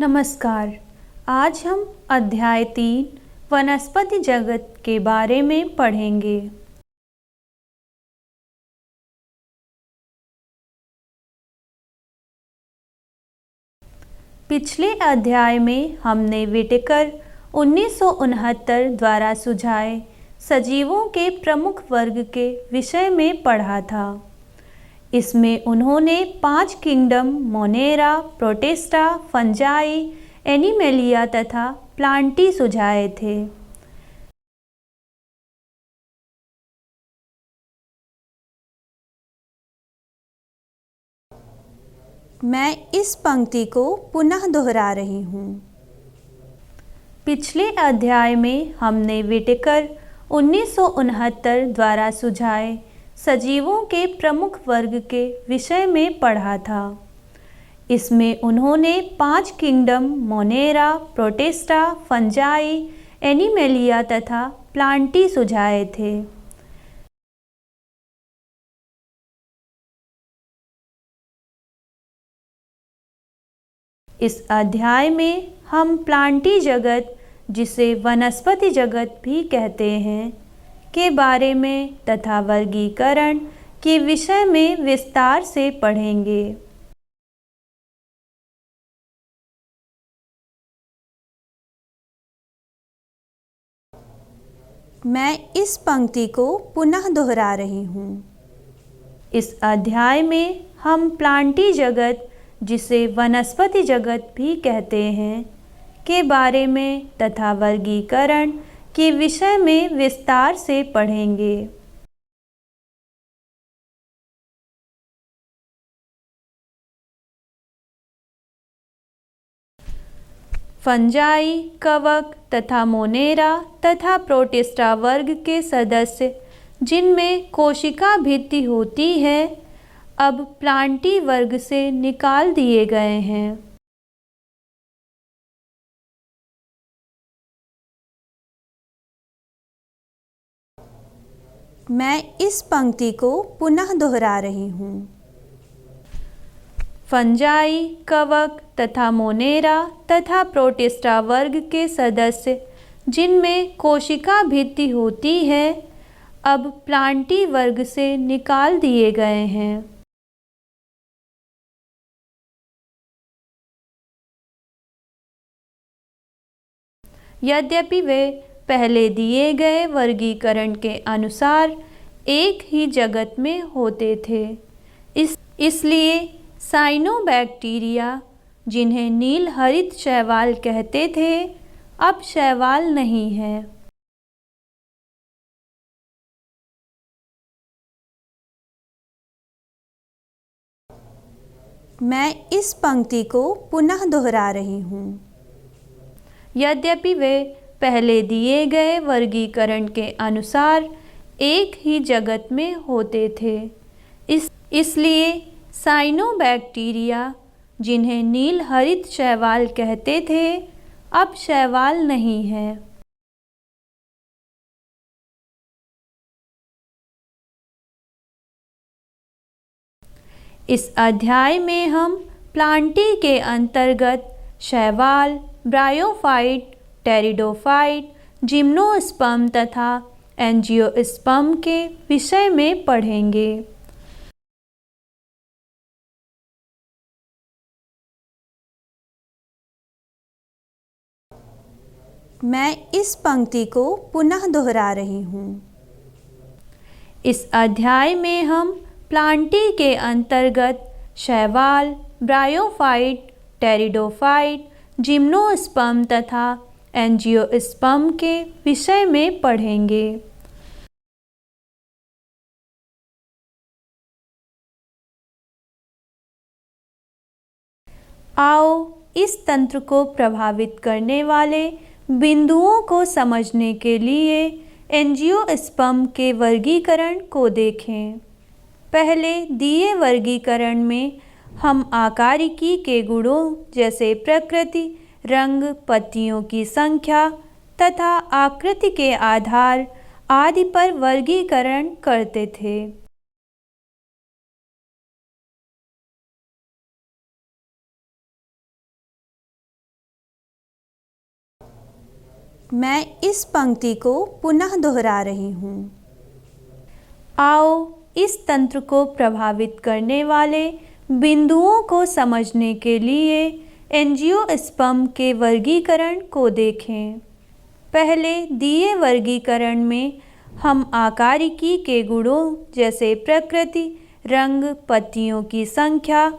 नमस्कार। आज हम अध्याय 3 वनस्पति जगत के बारे में पढ़ेंगे। पिछले अध्याय में हमने व्हिटेकर 1969 द्वारा सुझाए सजीवों के प्रमुख वर्ग के विषय में पढ़ा था। इसमें उन्होंने 5 kingdom Monera, protista, fungi, animalia तथा प्लांटी सुझाए थे। मैं इस पंक्ति को पुनः दोहरा रही हूँ। पिछले अध्याय में हमने व्हिटेकर 1969 द्वारा सुझाए सजीवों के प्रमुख वर्ग के विषय में पढ़ा था। इसमें उन्होंने 5 kingdom Monera, protista, fungi, animalia तथा प्लांटी सुझाए थे। इस अध्याय में हम प्लांटी जगत, जिसे वनस्पति जगत भी कहते हैं, के बारे में तथा वर्गीकरण के विषय में विस्तार से पढ़ेंगे। मैं इस पंक्ति को पुनः दोहरा रही हूँ। इस अध्याय में हम प्लांटी जगत, जिसे वनस्पति जगत भी कहते हैं, के बारे में तथा वर्गीकरण के विषय में विस्तार से पढ़ेंगे। फंजाई, कवक तथा मोनेरा तथा प्रोटिस्टा वर्ग के सदस्य, जिनमें कोशिका भित्ति होती है, अब प्लांटी वर्ग से निकाल दिए गए हैं। मैं इस पंक्ति को पुनः दोहरा रही हूँ। फंजाई, कवक तथा मोनेरा तथा प्रोटिस्टा वर्ग के सदस्य, जिनमें कोशिका भित्ति होती है, अब प्लांटी वर्ग से निकाल दिए गए हैं। यद्यपि वे पहले दिए गए वर्गीकरण के अनुसार एक ही जगत में होते थे, इसलिए साइनोबैक्टीरिया, जिन्हें नील हरित शैवाल कहते थे, अब शैवाल नहीं है। मैं इस पंक्ति को पुनः दोहरा रही हूँ। यद्यपि वे पहले दिए गए वर्गीकरण के अनुसार एक ही जगत में होते थे, इसलिए साइनोबैक्टीरिया, जिन्हें नील हरित शैवाल कहते थे, अब शैवाल नहीं है। इस अध्याय में हम प्लांटी के अंतर्गत शैवाल, ब्रायोफाइट, टेरिडोफाइट, जिम्नोस्पर्म तथा एंजियोस्पर्म के विषय में पढ़ेंगे। मैं इस पंक्ति को पुनः दोहरा रही हूँ। इस अध्याय में हम प्लांटी के अंतर्गत शैवाल, ब्रायोफाइट, टेरिडोफाइट, जिम्नोस्पर्म तथा एंजियोस्पर्म के विषय में पढ़ेंगे। आओ इस तंत्र को प्रभावित करने वाले बिंदुओं को समझने के लिए एंजियोस्पर्म के वर्गीकरण को देखें। पहले दिए वर्गीकरण में हम आकारिकी के गुणों जैसे प्रकृति, रंग, पत्तियों की संख्या तथा आकृति के आधार आदि पर वर्गीकरण करते थे। मैं इस पंक्ति को पुनः दोहरा रही हूँ। आओ इस तंत्र को प्रभावित करने वाले बिंदुओं को समझने के लिए एंजियोस्पर्म के वर्गीकरण को देखें। पहले दिए वर्गीकरण में हम आकारिकी के गुणों जैसे प्रकृति, रंग, पत्तियों की संख्या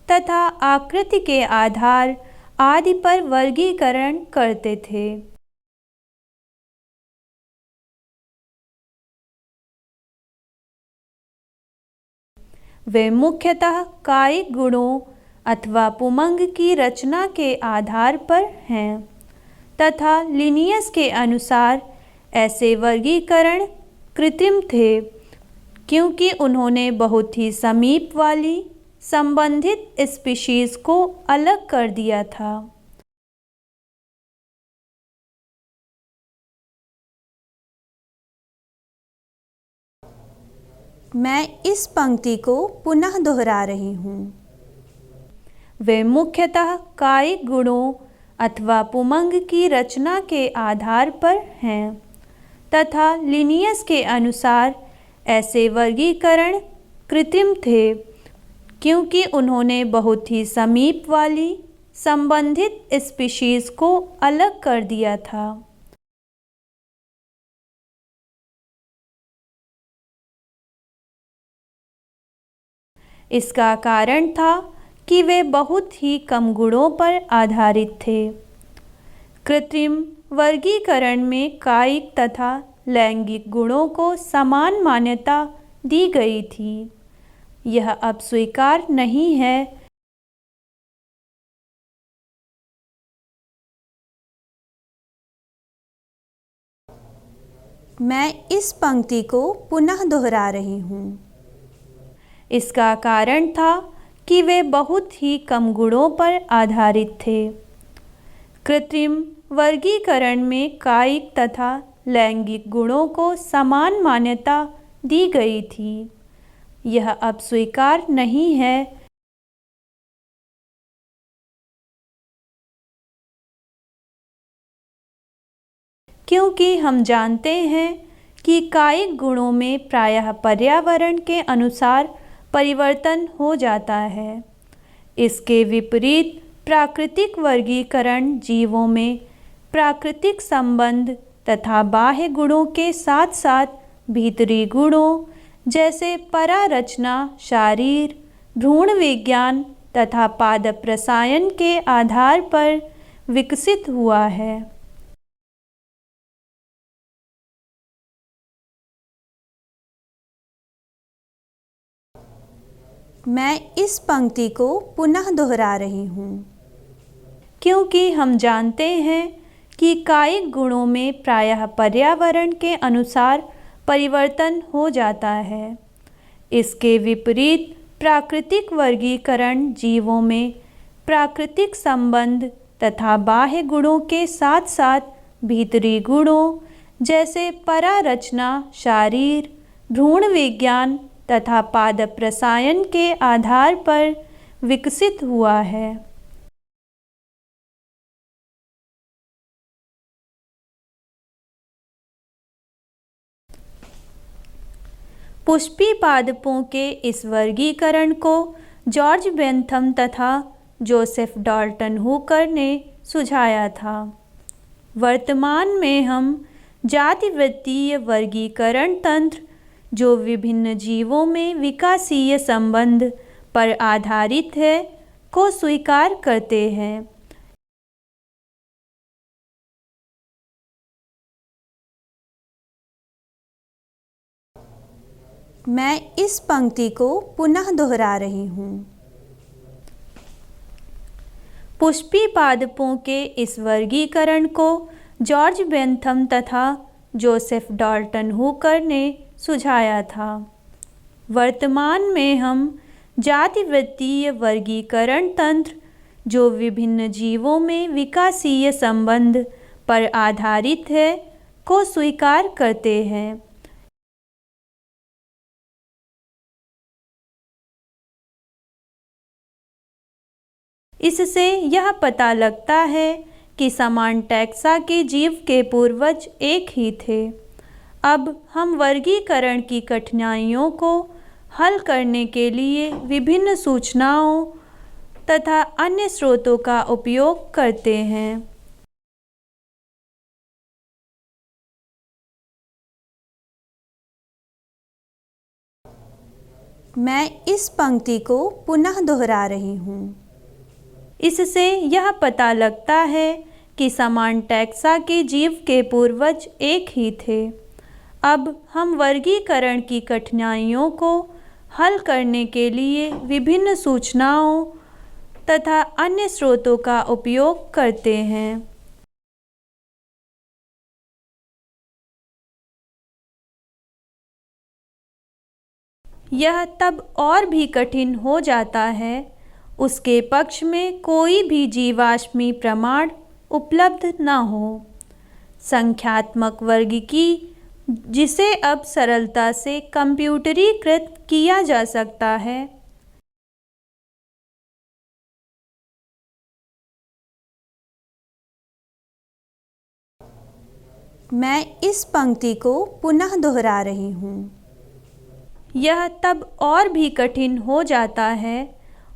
तथा आकृति के आधार आदि पर वर्गीकरण करते थे। वे मुख्यतः कायिक गुणों अथवा पुमंग की रचना के आधार पर हैं तथा लिनियस के अनुसार ऐसे वर्गीकरण कृत्रिम थे क्योंकि उन्होंने बहुत ही समीप वाली संबंधित स्पीशीज को अलग कर दिया था। मैं इस पंक्ति को पुनः दोहरा रही हूँ। वे मुख्यतः कायिक गुणों अथवा पुमंग की रचना के आधार पर हैं तथा लिनियस के अनुसार ऐसे वर्गीकरण कृत्रिम थे क्योंकि उन्होंने बहुत ही समीप वाली संबंधित स्पीशीज को अलग कर दिया था। इसका कारण था कि वे बहुत ही कम गुणों पर आधारित थे। कृत्रिम वर्गीकरण में कायिक तथा लैंगिक गुणों को समान मान्यता दी गई थी। यह अब स्वीकार नहीं है। मैं इस पंक्ति को पुनः दोहरा रही हूँ। इसका कारण था कि वे बहुत ही कम गुणों पर आधारित थे। कृत्रिम वर्गीकरण में कायिक तथा लैंगिक गुणों को समान मान्यता दी गई थी। यह अब स्वीकार नहीं है। क्योंकि हम जानते हैं कि कायिक गुणों में प्रायः पर्यावरण के अनुसार परिवर्तन हो जाता है। इसके विपरीत प्राकृतिक वर्गीकरण जीवों में प्राकृतिक संबंध तथा बाह्य गुणों के साथ साथ भीतरी गुणों जैसे परारचना, शारीर, भ्रूण विज्ञान तथा पादप रसायन के आधार पर विकसित हुआ है। मैं इस पंक्ति को पुनः दोहरा रही हूँ। क्योंकि हम जानते हैं कि कायिक गुणों में प्रायः पर्यावरण के अनुसार परिवर्तन हो जाता है। इसके विपरीत प्राकृतिक वर्गीकरण जीवों में प्राकृतिक संबंध तथा बाह्य गुणों के साथ साथ भीतरी गुणों जैसे परारचना, शारीर, भ्रूण विज्ञान तथा पादप रसायन के आधार पर विकसित हुआ है। पुष्पी पादपों के इस वर्गीकरण को जॉर्ज बेंथम तथा जोसेफ डाल्टन हुकर ने सुझाया था। वर्तमान में हम जातिवृत्तीय वर्गीकरण तंत्र जो विभिन्न जीवों में विकासीय संबंध पर आधारित है को स्वीकार करते हैं। मैं इस पंक्ति को पुनः दोहरा रही हूँ। पुष्पी पादपों के इस वर्गीकरण को जॉर्ज बेंथम तथा जोसेफ डाल्टन हुकर ने सुझाया था। वर्तमान में हम जातिवृत्तीय वर्गीकरण तंत्र जो विभिन्न जीवों में विकासीय संबंध पर आधारित है को स्वीकार करते हैं। इससे यह पता लगता है कि समान टैक्सा के जीव के पूर्वज एक ही थे। अब हम वर्गीकरण की कठिनाइयों को हल करने के लिए विभिन्न सूचनाओं तथा अन्य स्रोतों का उपयोग करते हैं। मैं इस पंक्ति को पुनः दोहरा रही हूँ। इससे यह पता लगता है कि समान टैक्सा के जीव के पूर्वज एक ही थे। अब हम वर्गीकरण की कठिनाइयों को हल करने के लिए विभिन्न सूचनाओं तथा अन्य स्रोतों का उपयोग करते हैं। यह तब और भी कठिन हो जाता है उसके पक्ष में कोई भी जीवाश्मी प्रमाण उपलब्ध न हो। संख्यात्मक वर्गीकी जिसे अब सरलता से कंप्यूटरीकृत किया जा सकता है। मैं इस पंक्ति को पुनः दोहरा रही हूँ। यह तब और भी कठिन हो जाता है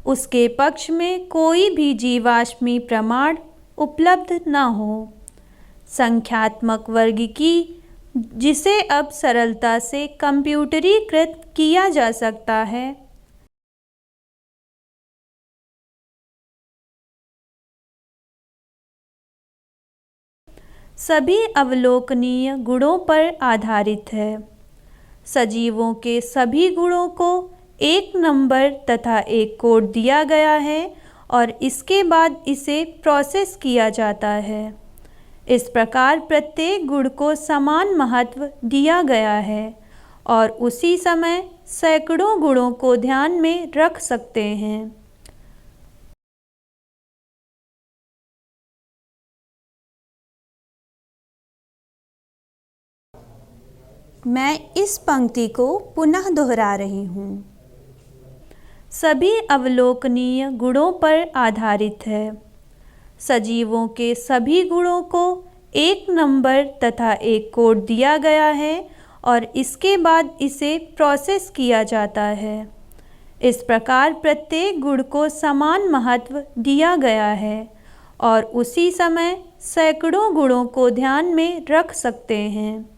उसके पक्ष में कोई भी जीवाश्मी प्रमाण उपलब्ध न हो। संख्यात्मक वर्गीकी जिसे अब सरलता से कंप्यूटरीकृत किया जा सकता है। सभी अवलोकनीय गुणों पर आधारित है। सजीवों के सभी गुणों को एक नंबर तथा एक कोड दिया गया है और इसके बाद इसे प्रोसेस किया जाता है। इस प्रकार प्रत्येक गुण को समान महत्व दिया गया है और उसी समय सैकड़ों गुणों को ध्यान में रख सकते हैं। मैं इस पंक्ति को पुनः दोहरा रही हूँ। सभी अवलोकनीय गुणों पर आधारित है। सजीवों के सभी गुणों को एक नंबर तथा एक कोड दिया गया है और इसके बाद इसे प्रोसेस किया जाता है। इस प्रकार प्रत्येक गुण को समान महत्व दिया गया है और उसी समय सैकड़ों गुणों को ध्यान में रख सकते हैं।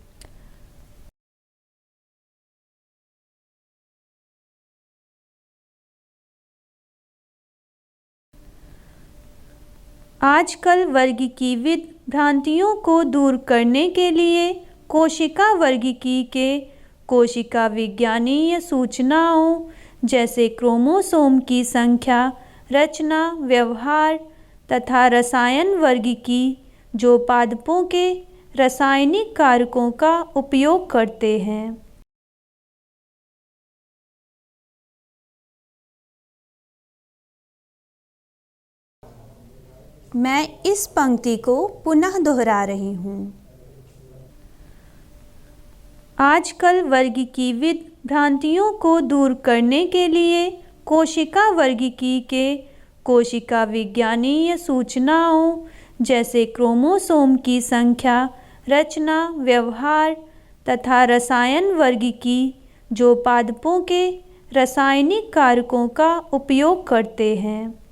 आजकल वर्गीकीविद भ्रांतियों को दूर करने के लिए कोशिका वर्गीकी के कोशिका विज्ञानीय सूचनाओं जैसे क्रोमोसोम की संख्या, रचना, व्यवहार तथा रसायन वर्गीकी जो पादपों के रासायनिक कारकों का उपयोग करते हैं। मैं इस पंक्ति को पुनः दोहरा रही हूँ। आजकल वर्गीकीविद भ्रांतियों को दूर करने के लिए कोशिका वर्गीकी के कोशिका विज्ञानीय सूचनाओं जैसे क्रोमोसोम की संख्या, रचना, व्यवहार तथा रसायन वर्गीकी जो पादपों के रासायनिक कारकों का उपयोग करते हैं।